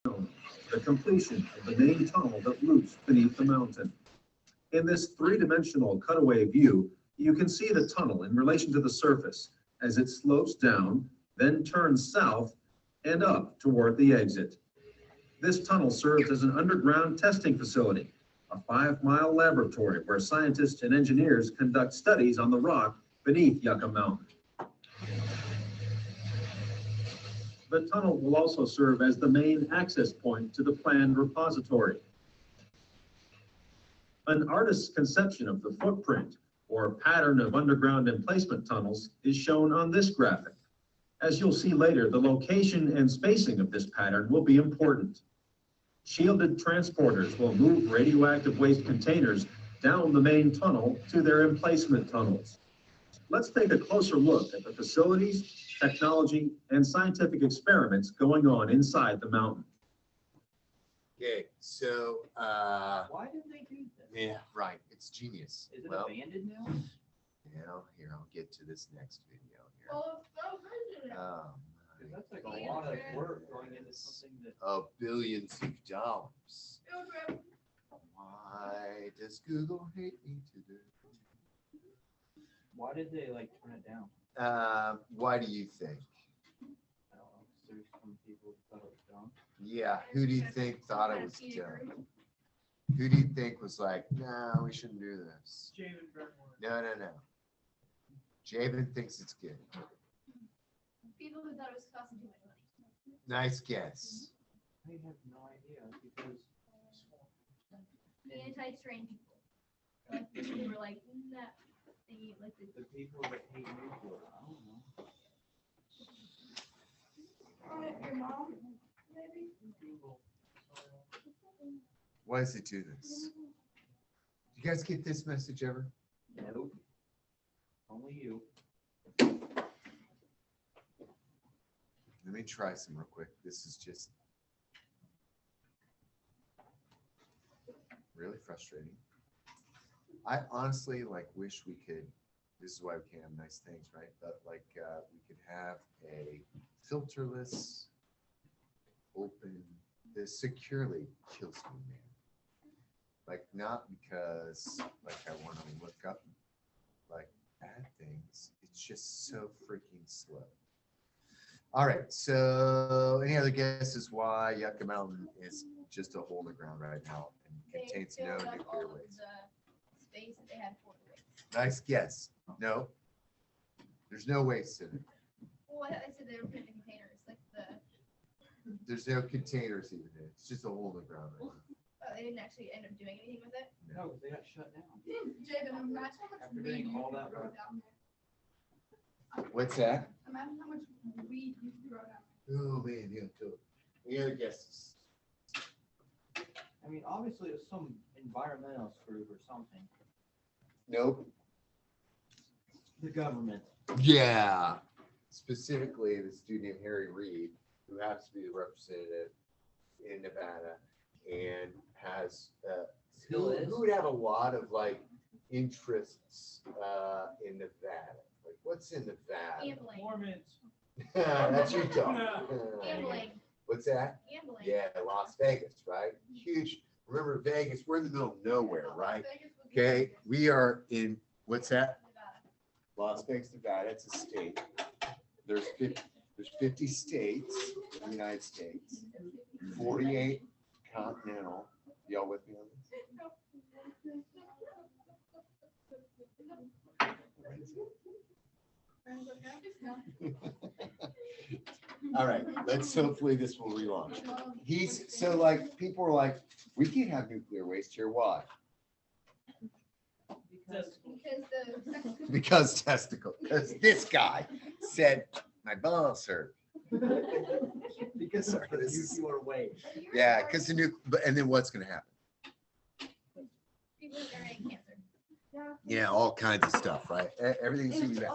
the completion of the main tunnel that loops beneath the mountain. In this three-dimensional cutaway view, you can see the tunnel in relation to the surface as it slopes down, then turns south and up toward the exit. This tunnel serves as an underground testing facility, a 5-mile laboratory where scientists and engineers conduct studies on the rock beneath Yucca Mountain. The tunnel will also serve as the main access point to the planned repository. An artist's conception of the footprint or pattern of underground emplacement tunnels is shown on this graphic. As you'll see later, the location and spacing of this pattern will be important. Shielded transporters will move radioactive waste containers down the main tunnel to their emplacement tunnels. Let's take a closer look at the facilities, technology, and scientific experiments going on inside the mountain. Okay, so why did they do this? yeah, right. It's genius. Is it abandoned now? Here I'll get to this next video here. Well, that was it. Because that's like a lot of work going into something that. Of billions of dollars. Why does Google hate me today? Why did they like turn it down? Why do you think? I don't know. 'Cause there's some people who thought it was dumb. Yeah, who do you think thought it was dumb? Who do you think was like, no, we shouldn't do this? No. Javen thinks it's good. People who thought it was costing too much money. Nice guess. I have no idea because The anti-strain people. Like people who were like, that thingy, like the people that hate nuclear, I don't know. your mom, maybe? Why does it do this? You guys get this message ever? Nope. Only you. Let me try some real quick. This is just really frustrating. I honestly wish we could, this is why we can't have nice things, right? But we could have a filterless, open, this securely kills me, man. Not because I want to look up bad things. It's just so freaking slow. All right, so any other guesses why Yucca Mountain is just a hole in the ground right now and contains no nuclear waste? Space that they had for the waste. Nice guess. No, there's no waste in it. Well, I thought they said they were putting in containers, like There's no containers even in it. It's just a hole in the ground right now. oh, they didn't actually end up doing anything with it. No, they got shut down. Javen, imagine how much After weed getting you all that throw work. down there. What's that? Imagine how much weed you throw down Oh man, yeah, totally. Any other guesses? I mean, obviously it's some environmental group or something. Nope. The government. Yeah. Specifically, this dude named Harry Reid, who happens to be the representative in Nevada, and has Still is? who would have a lot of interests in Nevada. What's in Nevada? Gambling. Mormons. That's Utah. Gambling. What's that? Gambling. Yeah, Las Vegas, right? Huge. Remember Vegas? We're in the middle of nowhere, right? Okay, we are in what's that? Las Vegas, Nevada. It's a state. There's 50 states in the United States, 48 continental. Y'all with me on this? All right, let's hopefully this will relaunch. People are like, we can't have nuclear waste here. Why? Because testicle. Because this guy said my balls hurt. Because Sorry, of the this is- nuclear waste. Yeah, because and then what's going to happen? People with getting cancer. Yeah, all kinds of stuff, right? Everything's going to be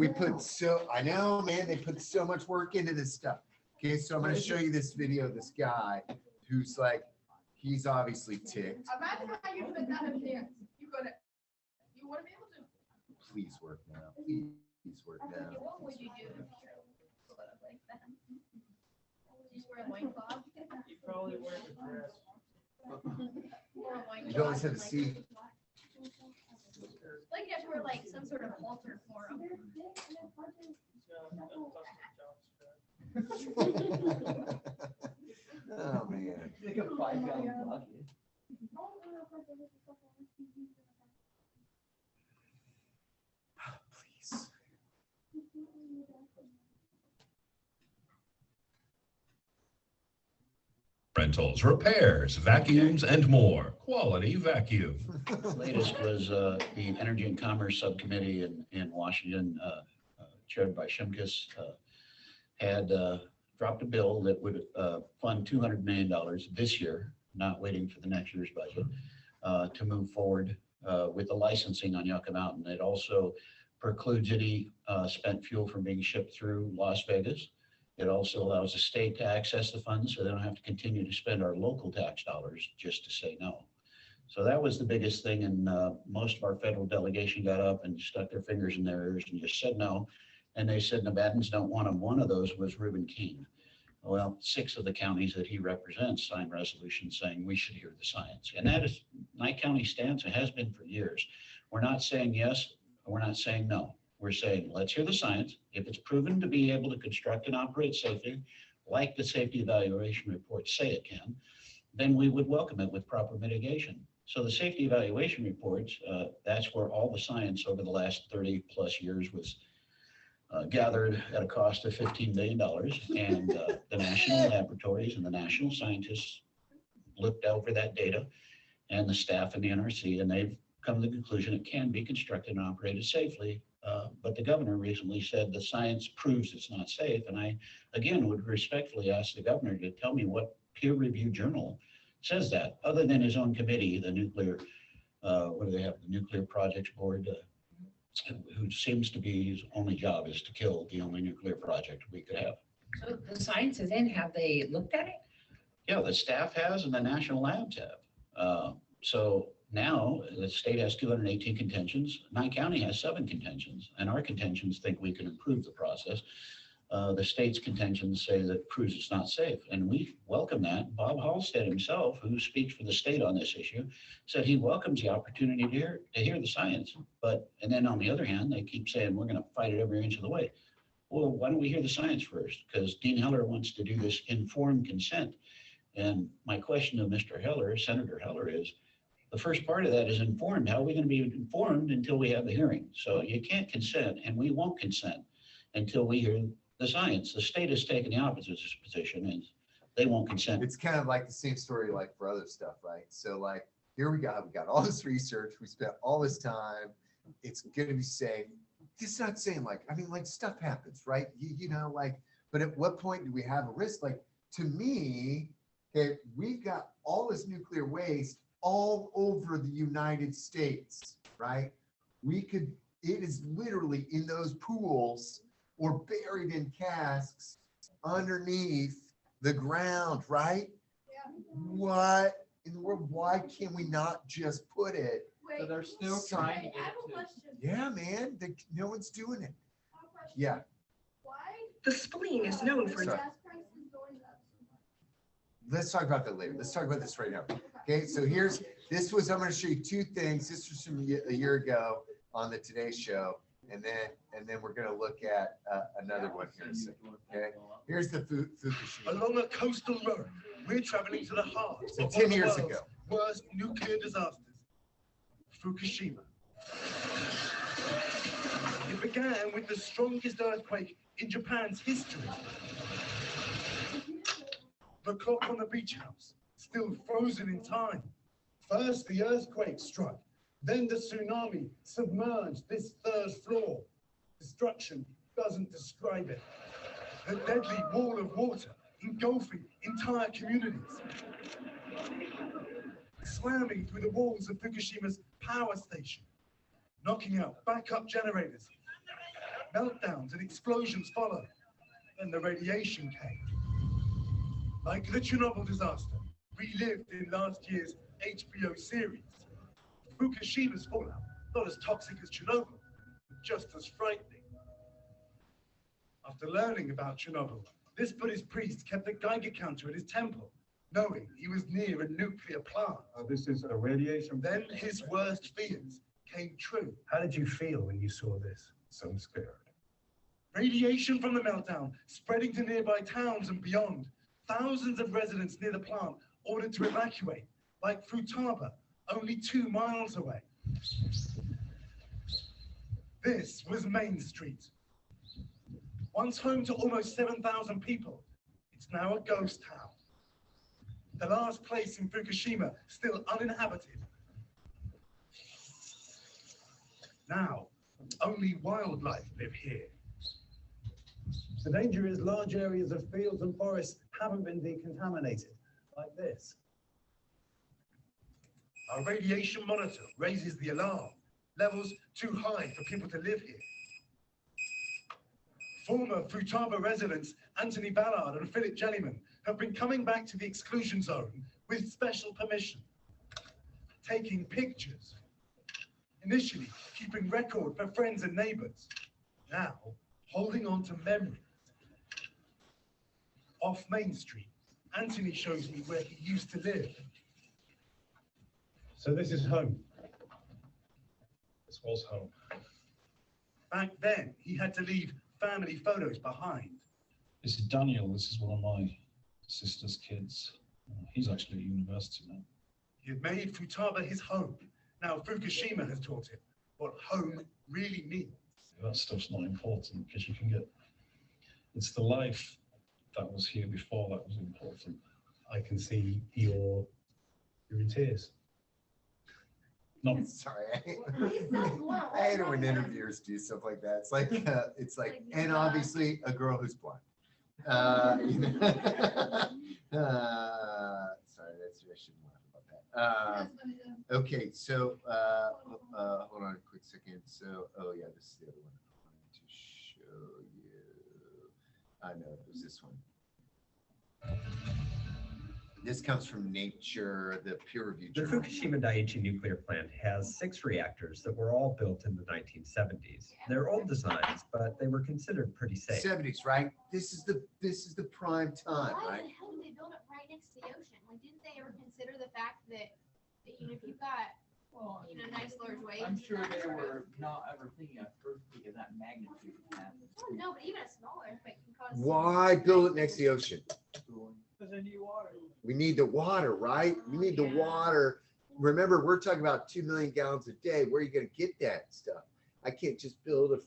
bad. I know, man, they put so much work into this stuff. Okay, so I'm going to show you this video of this guy who's he's obviously ticked. Imagine how you put that in there. You want to be able to. Please work now. Please work now. What would you do if you blew up like that? just wear a loincloth. You probably wear the dress. Or a loincloth. You always have and, to like, see. Like you have to wear like some sort of halter for them. Oh, man. Like a 5-gallon bucket. Please. Rentals, repairs, vacuums, and more. Quality vacuum. Latest was the Energy and Commerce Subcommittee in Washington, chaired by Shimkus, had dropped a bill that would fund $200 million this year, not waiting for the next year's budget, to move forward with the licensing on Yucca Mountain. It also precludes any spent fuel from being shipped through Las Vegas. It also allows the state to access the funds so they don't have to continue to spend our local tax dollars just to say no. So that was the biggest thing, and most of our federal delegation got up and stuck their fingers in their ears and just said no. And they said Nevadans don't want them. One of those was Reuben King. Well, 6 of the counties that he represents signed resolutions saying we should hear the science. And that is my county stance. It has been for years. We're not saying yes, we're not saying no. We're saying, let's hear the science. If it's proven to be able to construct and operate safely, like the safety evaluation reports say it can, then we would welcome it with proper mitigation. So the safety evaluation reports, that's where all the science over the last 30 plus years was gathered at a cost of $15 million. And the national laboratories and the national scientists looked over that data, and the staff in the NRC, and they've come to the conclusion it can be constructed and operated safely. But the governor recently said the science proves it's not safe. And I, again, would respectfully ask the governor to tell me what peer-reviewed journal says that, other than his own committee, the nuclear, what do they have, the Nuclear Projects Board, who seems to be, his only job is to kill the only nuclear project we could have. So the science is in, have they looked at it? Yeah, the staff has and the national labs have. So now the state has 218 contentions. Nye County has 7 contentions, and our contentions think we can improve the process. The state's contentions say that proves it's not safe, and we welcome that. Bob Halstead himself, who speaks for the state on this issue, said he welcomes the opportunity to hear the science. And then on the other hand, they keep saying we're going to fight it every inch of the way. Well, why don't we hear the science first? Because Dean Heller wants to do this informed consent. And my question to Mr. Heller, Senator Heller, is the first part of that is informed. How are we going to be informed until we have the hearing? So you can't consent, and we won't consent until we hear the science. The state has taken the opposite position, and they won't consent. It's kind of like the same story like for other stuff, right? So like here we got all this research, we spent all this time, it's going to be safe. It's not saying like, I mean, like stuff happens, right? You know, like, but at what point do we have a risk? Like to me, okay, we've got all this nuclear waste all over the United States, right? It is literally in those pools or buried in casks underneath the ground, right? Yeah. What in the world? Why can we not just put it? So Wait, they're still So- trying to I get have a to. question. Yeah, man, no one's doing it. I have a question. Yeah, Why? The spleen is known for Sorry. Gas prices going up so much? let's talk about that later. Let's talk about this right now. Okay, so I'm going to show you 2 things. This was from a year ago on the Today Show. And then we're going to look at another one here in a second. Okay, here's the Fukushima. Along a coastal road, we're traveling to the heart So of 10 one of the years world's ago. worst nuclear disasters, Fukushima. It began with the strongest earthquake in Japan's history. The clock on the beach house, still frozen in time. First, the earthquake struck. Then the tsunami submerged this 3rd floor. Destruction doesn't describe it. A deadly wall of water engulfing entire communities. Slamming through the walls of Fukushima's power station, knocking out backup generators. Meltdowns and explosions followed. Then the radiation came. Like the Chernobyl disaster, relived in last year's HBO series. Fukushima's fallout, not as toxic as Chernobyl, but just as frightening. After learning about Chernobyl, This Buddhist priest kept a Geiger counter at his temple, knowing he was near a nuclear plant. This is a radiation. Then his worst fears came true. How did you feel when you saw this? So scared. Radiation from the meltdown spreading to nearby towns and beyond. Thousands of residents near the plant ordered to evacuate, like Futaba, only 2 miles away. This was Main Street. Once home to almost 7,000 people, it's now a ghost town. The last place in Fukushima still uninhabited. Now, only wildlife live here. The danger is large areas of fields and forests haven't been decontaminated, like this. Our radiation monitor raises the alarm. Levels too high for people to live here. Former Futaba residents Anthony Ballard and Philip Jellyman have been coming back to the exclusion zone with special permission, taking pictures. Initially, keeping record for friends and neighbors. Now, holding on to memories. Off Main Street, Anthony shows me where he used to live. So this is home. This was home. Back then, he had to leave family photos behind. This is Daniel. This is one of my sister's kids. He's actually at university now. He had made Futaba his home. Now Fukushima has taught him what home really means. That stuff's not important because you can get, it's the life that was here before that was important. I can see you're in tears. No, Sorry, I hate it when interviewers do stuff like that. It's like, and obviously a girl who's blind. Sorry, I shouldn't laugh about that. Okay, so hold on a quick second. So, oh yeah, this is the other one I wanted to show you. I know it was this one. This comes from Nature, the peer-reviewed The journal. Fukushima Daiichi nuclear plant has 6 reactors that were all built in the 1970s. They're old designs, but they were considered pretty safe. 70s, right? This is the prime time, Why right? the hell did they build it right next to the ocean? Like, didn't they ever consider the fact that, you know, if you've got, Well, nice large waves? I'm sure and that they sort of- were not ever thinking an earthquake of that magnitude would happen. Oh, no, but even a smaller earthquake can cause. Why build it next to the ocean? Because they need water. We need the water, right? We need the water. Remember, we're talking about 2 million gallons a day. Where are you going to get that stuff? I can't just build a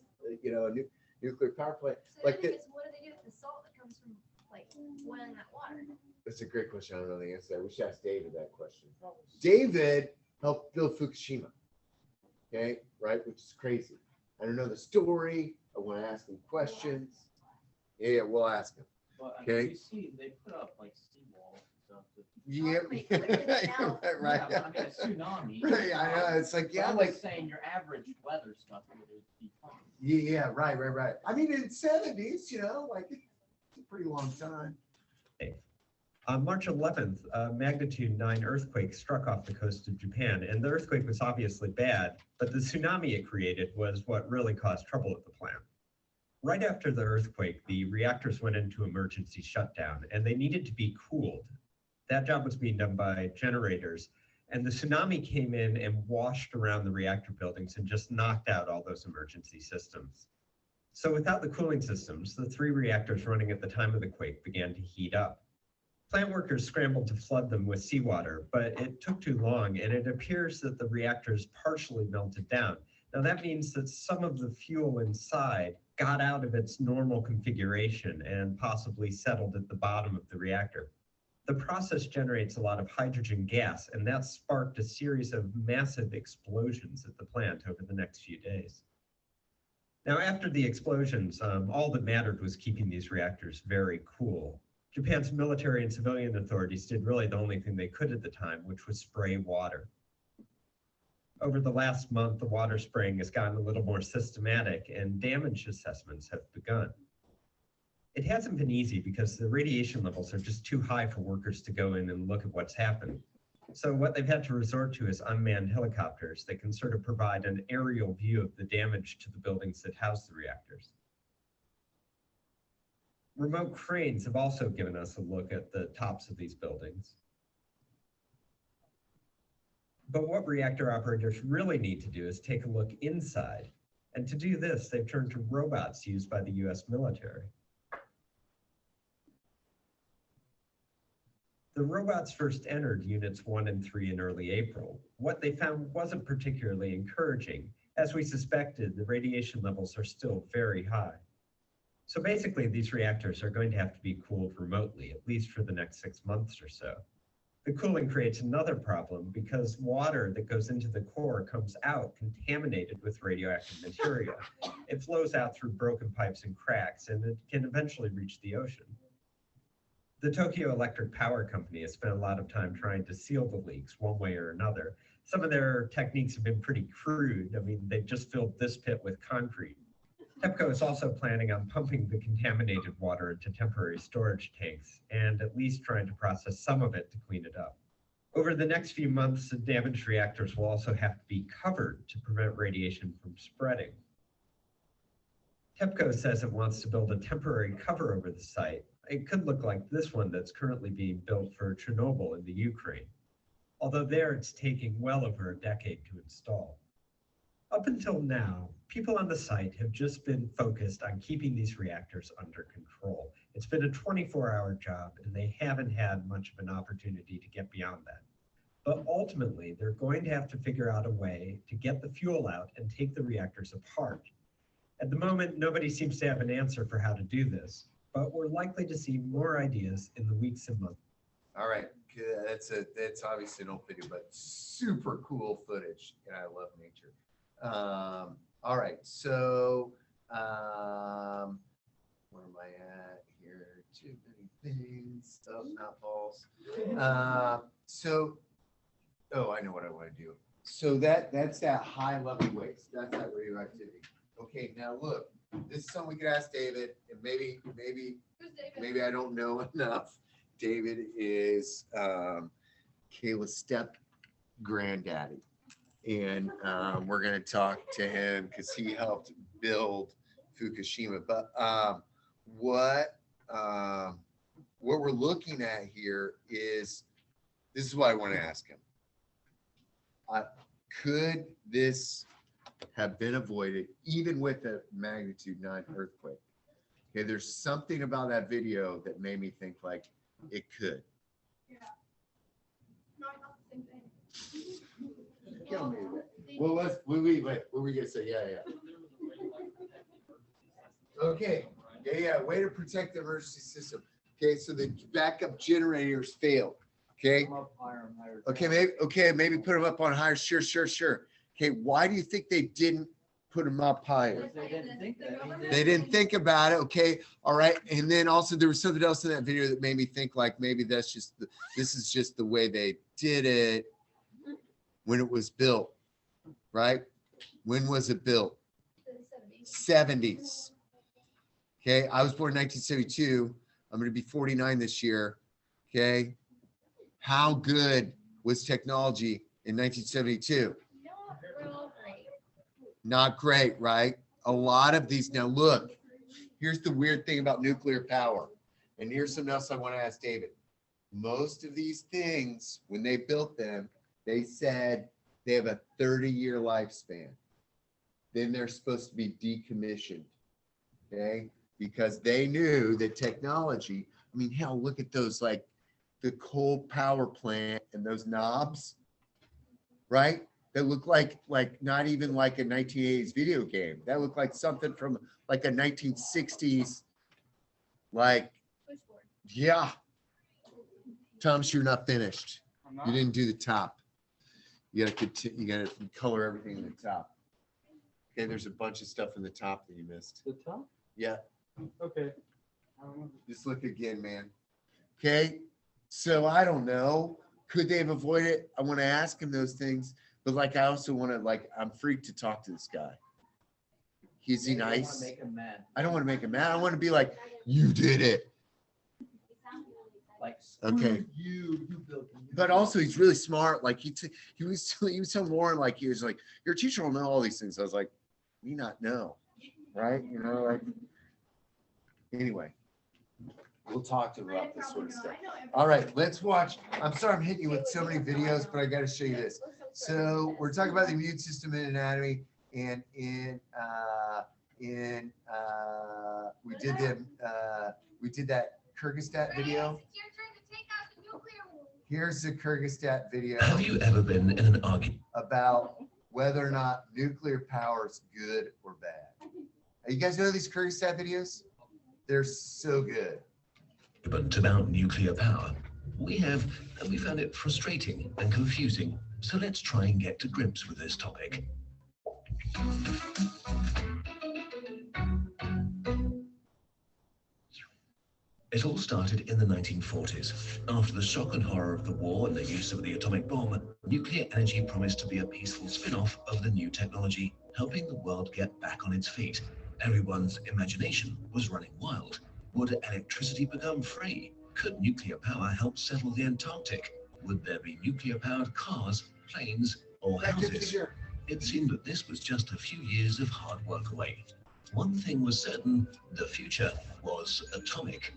nuclear power plant So the like thing that. is, what do they do with the salt that comes from, like, boiling that water? That's a great question. I don't know the answer. We should ask David that question. David helped build Fukushima. Okay, right? Which is crazy. I don't know the story. I want to ask him questions. Yeah, we'll ask him. But Okay. you see, they put up like seawalls and stuff. Yeah, Wait, what did they know? right. Yeah, but I mean, a tsunami. Right, I know. It's like, But yeah, I'm like, just saying your average weather stuff would be fine. yeah, right. I mean, in the 70s, like it's a pretty long time. On March 11th, a magnitude 9 earthquake struck off the coast of Japan, and the earthquake was obviously bad, but the tsunami it created was what really caused trouble at the plant. Right after the earthquake, the reactors went into emergency shutdown, and they needed to be cooled. That job was being done by generators, and the tsunami came in and washed around the reactor buildings and just knocked out all those emergency systems. So without the cooling systems, the 3 reactors running at the time of the quake began to heat up. Plant workers scrambled to flood them with seawater, but it took too long, and it appears that the reactors partially melted down. Now that means that some of the fuel inside got out of its normal configuration and possibly settled at the bottom of the reactor. The process generates a lot of hydrogen gas, and that sparked a series of massive explosions at the plant over the next few days. Now, after the explosions, all that mattered was keeping these reactors very cool. Japan's military and civilian authorities did really the only thing they could at the time, which was spray water. Over the last month, the water spraying has gotten a little more systematic and damage assessments have begun. It hasn't been easy because the radiation levels are just too high for workers to go in and look at what's happened. So what they've had to resort to is unmanned helicopters that can sort of provide an aerial view of the damage to the buildings that house the reactors. Remote cranes have also given us a look at the tops of these buildings. But what reactor operators really need to do is take a look inside. And to do this, they've turned to robots used by the US military. The robots first entered units 1 and 3 in early April. What they found wasn't particularly encouraging. As we suspected, the radiation levels are still very high. So basically, these reactors are going to have to be cooled remotely, at least for the next 6 months or so. The cooling creates another problem because water that goes into the core comes out contaminated with radioactive material. It flows out through broken pipes and cracks, and it can eventually reach the ocean. The Tokyo Electric Power Company has spent a lot of time trying to seal the leaks one way or another. Some of their techniques have been pretty crude. I mean, they've just filled this pit with concrete. TEPCO is also planning on pumping the contaminated water into temporary storage tanks and at least trying to process some of it to clean it up. Over the next few months, the damaged reactors will also have to be covered to prevent radiation from spreading. TEPCO says it wants to build a temporary cover over the site. It could look like this one that's currently being built for Chernobyl in the Ukraine, although there it's taking well over a decade to install. Up until now, people on the site have just been focused on keeping these reactors under control. It's been a 24-hour job, and they haven't had much of an opportunity to get beyond that. But ultimately, they're going to have to figure out a way to get the fuel out and take the reactors apart. At the moment, nobody seems to have an answer for how to do this, but we're likely to see more ideas in the weeks and months. All right, that's obviously an old video, but super cool footage, and I love nature. All right, so where am I at here? Too many things. Oh, not balls. Oh, I know what I want to do. So that's that high level waste. That's that radioactivity. Okay, now look, this is something we could ask David, and maybe I don't know enough. David is Kayla's step granddaddy. And we're going to talk to him because he helped build Fukushima. But what we're looking at here is, this is what I want to ask him. Could this have been avoided even with a magnitude 9 earthquake? Okay, there's something about that video that made me think like it could. Yeah. No, I thought the same thing. Kill me. Well, wait. What were we gonna say? Yeah. Okay. Yeah. Way to protect the emergency system. Okay, so the backup generators failed. Okay. Okay, maybe put them up on higher. Sure. Okay, why do you think they didn't put them up higher? They didn't think about it. Okay, all right. And then also there was something else in that video that made me think like maybe this is just the way they did it when it was built, right? When was it built? 70s. Okay, I was born in 1972. I'm going to be 49 this year. Okay, how good was technology in 1972? Not great, right? A lot of these, now look, here's the weird thing about nuclear power. And here's something else I want to ask David. Most of these things, when they built them, they said they have a 30-year lifespan. Then they're supposed to be decommissioned, okay? Because they knew that technology, I mean, hell, look at those, like the coal power plant and those knobs, right? That look like not even like a 1980s video game. That looked like something from like a 1960s, like, yeah. Thomas, you're not finished. You didn't do the top. You gotta continue, you gotta color everything in the top. Okay, there's a bunch of stuff in the top that you missed. The top? Yeah. Okay. Just look again, man. Okay, so I don't know. Could they have avoided it? I want to ask him those things, but like I also want to, like, I'm freaked to talk to this guy. Is he nice? Make him mad. I don't want to make him mad. I want to be like, you did it. Like, okay. You built it. But also he's really smart. Like he was telling Lauren, like he was like, your teacher will know all these things. I was like, me not know, right? You know, like anyway. We'll talk to them about this sort of stuff. All right, let's watch. I'm sorry I'm hitting you with so many videos, but I got to show you this. So we're talking about the immune system and anatomy, and we did that Kyrgyzstan video. Here's the Kyrgyzstan video. Have you ever been in an argument about whether or not nuclear power is good or bad? You guys know these Kyrgyzstan videos? They're so good. about nuclear power? We found it frustrating and confusing. So let's try and get to grips with this topic. It all started in the 1940s. After the shock and horror of the war and the use of the atomic bomb, nuclear energy promised to be a peaceful spin-off of the new technology, helping the world get back on its feet. Everyone's imagination was running wild. Would electricity become free? Could nuclear power help settle the Antarctic? Would there be nuclear-powered cars, planes, or houses? It seemed that this was just a few years of hard work away. One thing was certain, the future was atomic.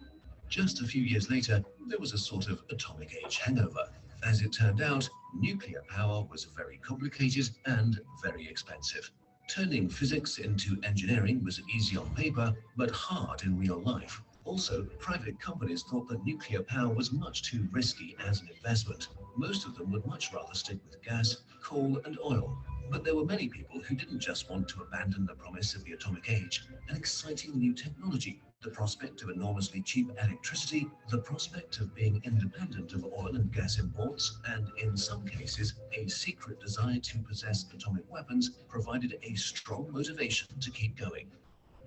Just a few years later, there was a sort of atomic age hangover. As it turned out, nuclear power was very complicated and very expensive. Turning physics into engineering was easy on paper, but hard in real life. Also, private companies thought that nuclear power was much too risky as an investment. Most of them would much rather stick with gas, coal, and oil. But there were many people who didn't just want to abandon the promise of the atomic age, an exciting new technology, the prospect of enormously cheap electricity, the prospect of being independent of oil and gas imports, and in some cases, a secret desire to possess atomic weapons provided a strong motivation to keep going.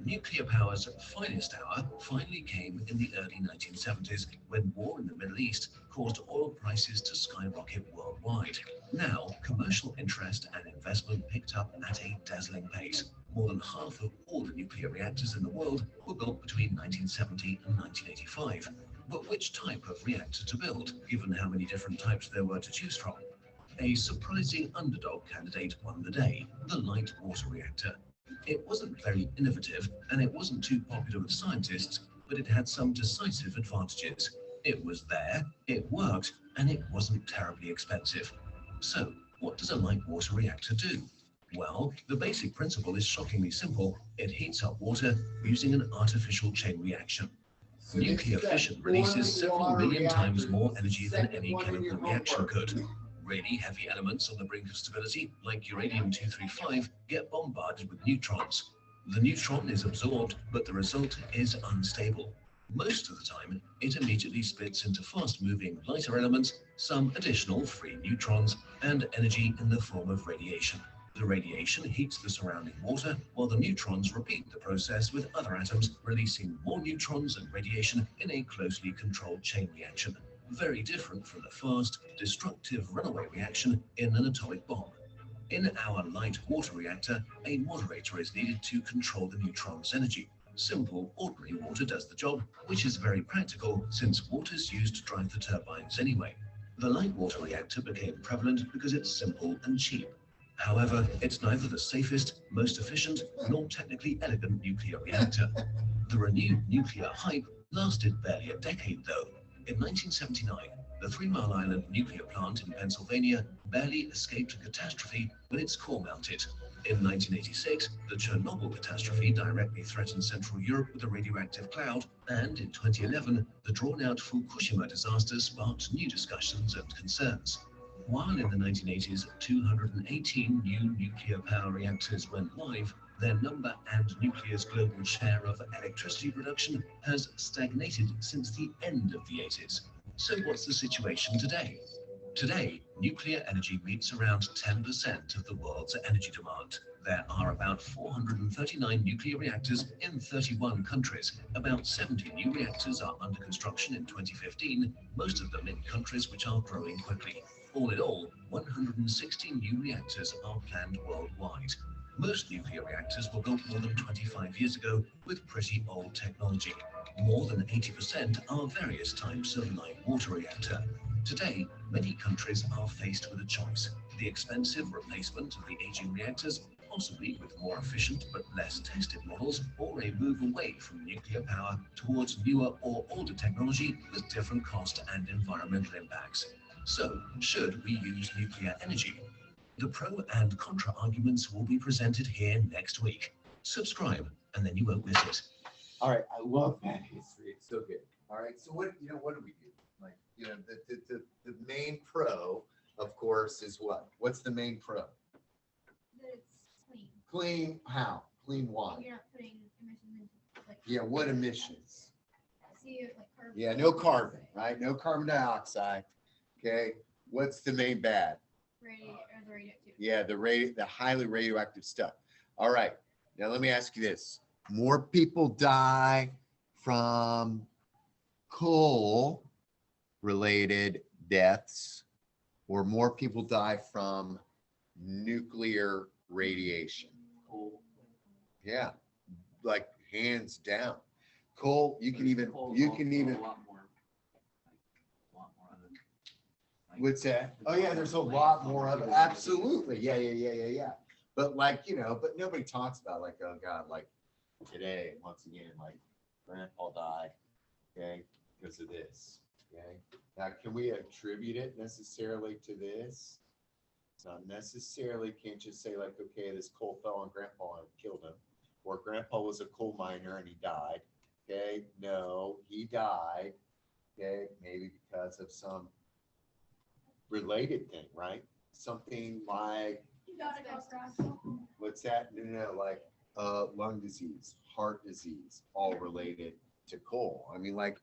Nuclear power's finest hour finally came in the early 1970s, when war in the Middle East caused oil prices to skyrocket worldwide. Now, commercial interest and investment picked up at a dazzling pace. More than half of all the nuclear reactors in the world were built between 1970 and 1985. But which type of reactor to build, given how many different types there were to choose from? A surprising underdog candidate won the day, the light water reactor. It wasn't very innovative, and it wasn't too popular with scientists, but it had some decisive advantages. It was there, it worked, and it wasn't terribly expensive. So, what does a light water reactor do? Well, the basic principle is shockingly simple. It heats up water using an artificial chain reaction. Nuclear fission releases several million times more energy than any chemical reaction could. Really heavy elements on the brink of stability, like uranium-235, get bombarded with neutrons. The neutron is absorbed, but the result is unstable. Most of the time, it immediately splits into fast-moving lighter elements, some additional free neutrons, and energy in the form of radiation. The radiation heats the surrounding water, while the neutrons repeat the process with other atoms, releasing more neutrons and radiation in a closely controlled chain reaction. Very different from the fast, destructive runaway reaction in an atomic bomb. In our light water reactor, a moderator is needed to control the neutron's energy. Simple, ordinary water does the job, which is very practical since water's used to drive the turbines anyway. The light water reactor became prevalent because it's simple and cheap. However, it's neither the safest, most efficient, nor technically elegant nuclear reactor. The renewed nuclear hype lasted barely a decade, though. In 1979, the 3 Mile Island nuclear plant in Pennsylvania barely escaped a catastrophe when its core melted. In 1986, the Chernobyl catastrophe directly threatened Central Europe with a radioactive cloud, and in 2011, the drawn-out Fukushima disaster sparked new discussions and concerns. While in the 1980s, 218 new nuclear power reactors went live, their number and nuclear's global share of electricity production has stagnated since the end of the 80s. So what's the situation today? Today, nuclear energy meets around 10% of the world's energy demand. There are about 439 nuclear reactors in 31 countries. About 70 new reactors are under construction in 2015, most of them in countries which are growing quickly. All in all, 116 new reactors are planned worldwide. Most nuclear reactors were built more than 25 years ago with pretty old technology. More than 80% are various types of light water reactor. Today, many countries are faced with a choice: the expensive replacement of the aging reactors possibly with more efficient but less tested models, or a move away from nuclear power towards newer or older technology with different cost and environmental impacts. So, should we use nuclear energy? The pro and contra arguments will be presented here next week. Subscribe, and then you won't miss it. All right, I love that history. It's so good. All right, so what do we do? Like, the main pro, of course, is what? What's the main pro? That it's clean. Clean how? Clean why? You're not putting emissions into, like. Yeah, what emissions? See, like carbon. Yeah, no carbon, right? No carbon dioxide. Okay, what's the main bad? The radioactivity. Yeah, the highly radioactive stuff. All right, now let me ask you this. More people die from coal-related deaths, or more people die from nuclear radiation? Yeah, like hands down. Coal, you can even. What's that? Oh yeah, there's a lot more of it. Absolutely. Yeah. But like, but nobody talks about like, oh God, like today, once again, like grandpa died, okay, because of this. Okay. Now, can we attribute it necessarily to this? It's not necessarily, can't just say like, okay, this coal fell on grandpa and killed him. Or grandpa was a coal miner and he died. Okay. No, he died. Okay. Maybe because of some related thing, right? Something like, what's that? No, like lung disease, heart disease, all related to coal. I mean, like,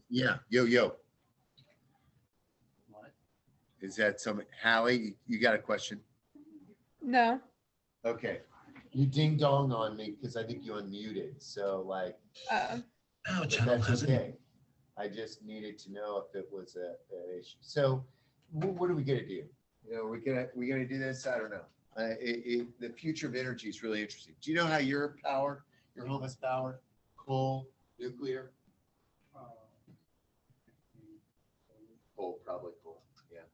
yeah, yo. What? Is that some, Hallie, you got a question? No. Okay. You ding dong on me because I think you unmuted. So like, Our channel that's has okay. I just needed to know if it was an issue. So what are we gonna do? We're gonna do this. I don't know. The future of energy is really interesting. Do you know how your home is powered? Coal, nuclear? Coal, probably coal. Yeah.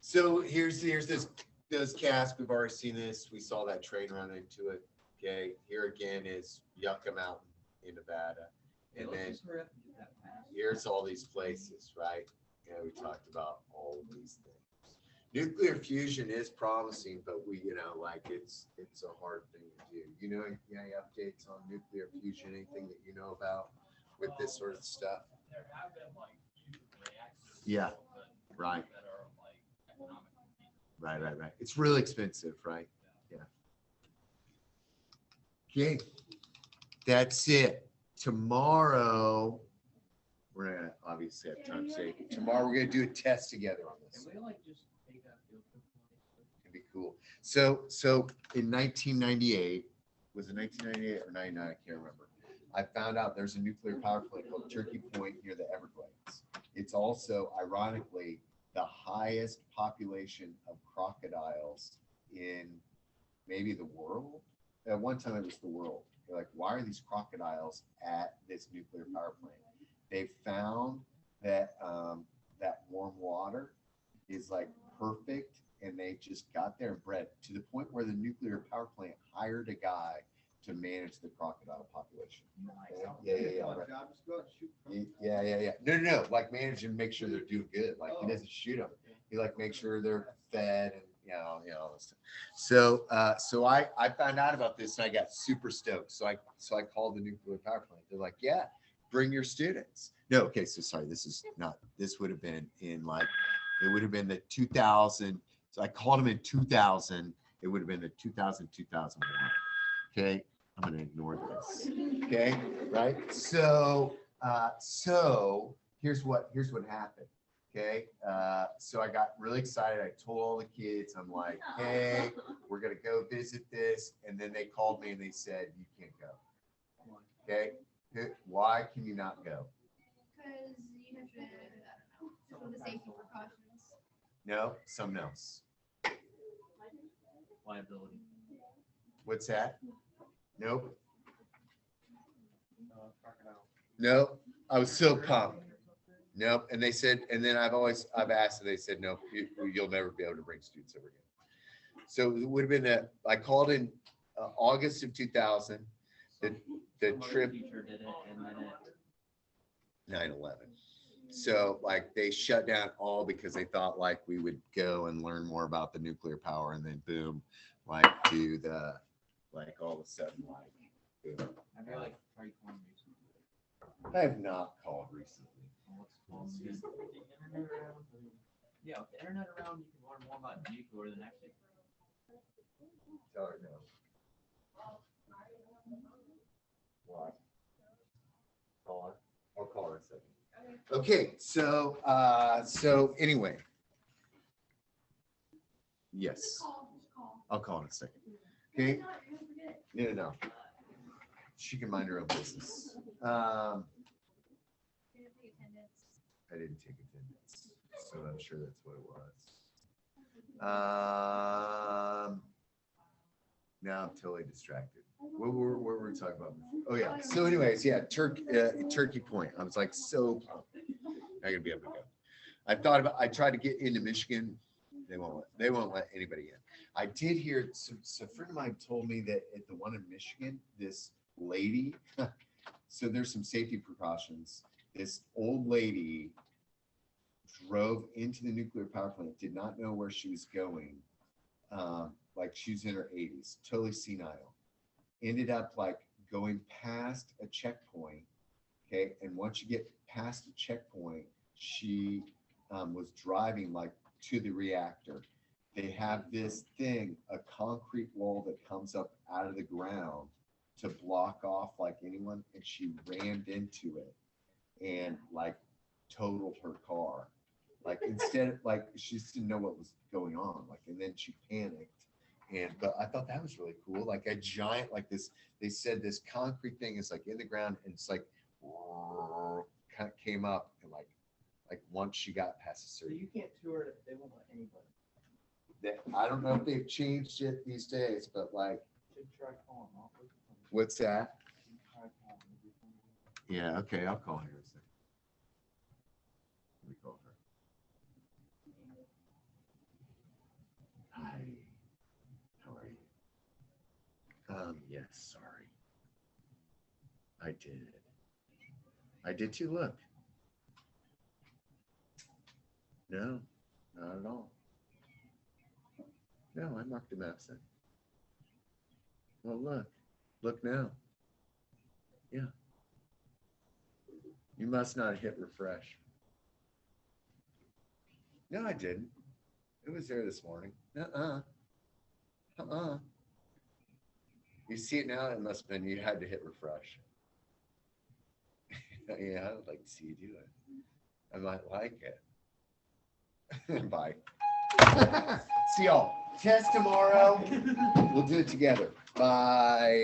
So here's those casks. We've already seen this. We saw that train run into it. Okay. Here again is Yucca Mountain in Nevada, and then here's all these places, right? Yeah, we talked about all of these things. Nuclear fusion is promising, but it's a hard thing to do. Any updates on nuclear fusion? Anything that you know about with this sort of stuff? There have been like reactors. Yeah, right. That are like economic. Right. It's really expensive, right? Yeah. Okay, that's it. Tomorrow, we're gonna obviously have time to say. Tomorrow we're gonna do a test together on this. Can we like just take a field trip? It'd be cool. So in 1998, was it 1998 or 99? I can't remember. I found out there's a nuclear power plant called Turkey Point near the Everglades. It's also, ironically, the highest population of crocodiles in maybe the world. At one time it was the world. They're like, why are these crocodiles at this nuclear power plant? They found that that warm water is like perfect, and they just got there and bred to the point where the nuclear power plant hired a guy to manage the crocodile population. Yeah. No. Like manage and make sure they're doing good. Like he doesn't shoot them. He like makes sure they're fed and all this stuff. So I found out about this and I got super stoked. So I called the nuclear power plant. They're like, yeah, bring your students. No, okay. So sorry, this would have been in like, it would have been the 2000. So I called them in 2000. It would have been the 2000, 2001. Okay. I'm going to ignore this. Okay. Right. So here's what happened. Okay. So I got really excited. I told all the kids, I'm like, hey, we're going to go visit this. And then they called me and they said, you can't go. Okay. Why can you not go? Because you have to, I don't know, for the safety precautions. No, something else. Liability. What's that? Nope. Crocodile. Nope. I was so pumped. Nope. And they said, and then I've asked, and they said, nope, you'll never be able to bring students over again. So it would have been I called in August of 2000, the Some other trip teacher did it, and then it 9/11. So like they shut down all because they thought like we would go and learn more about the nuclear power, and then boom, like do the like all of a sudden like boom. I feel like tried calling recently. I have not called recently. What's the internet around? Yeah, with the internet around, you can learn more about nuclear than actually. Tell her no. What? Call her. I'll call her in a second. Okay, so anyway. Yes, I'll call in a second. Okay. No. She can mind her own business. I didn't take attendance, so I'm sure that's what it was. Now I'm totally distracted. What were we talking about? Oh yeah. So anyways, yeah, Turkey Point. I was like so pumped. I'm gonna be able to go. I tried to get into Michigan. They won't let anybody in. I did hear so a friend of mine told me that at the one in Michigan, this lady, so there's some safety precautions. This old lady drove into the nuclear power plant, did not know where she was going. Like she's in her 80s, totally senile. Ended up like going past a checkpoint. Okay. And once you get past the checkpoint, she was driving like to the reactor. They have this thing, a concrete wall that comes up out of the ground to block off like anyone. And she rammed into it and like totaled her car. Like instead, like she just didn't know what was going on. Like, and then she panicked. But I thought that was really cool. Like a giant, like this, they said this concrete thing is like in the ground and it's like kind of came up and like once she got past a So certain. you can't tour it if they won't let anybody. I don't know if they've changed it these days, but like, Should try calling off. what's that? Try calling everything. Yeah, okay, I'll call her in a second. Let me call her. Hi, how are you? Yes, sorry. I did too, look. No, not at all. No, I marked him absent. Well, look now. Yeah. You must not hit refresh. No, I didn't. It was there this morning. You see it now? It must have been you had to hit refresh. Yeah, I would like to see you do it. I might like it. Bye. See y'all. Test tomorrow. We'll do it together. Bye.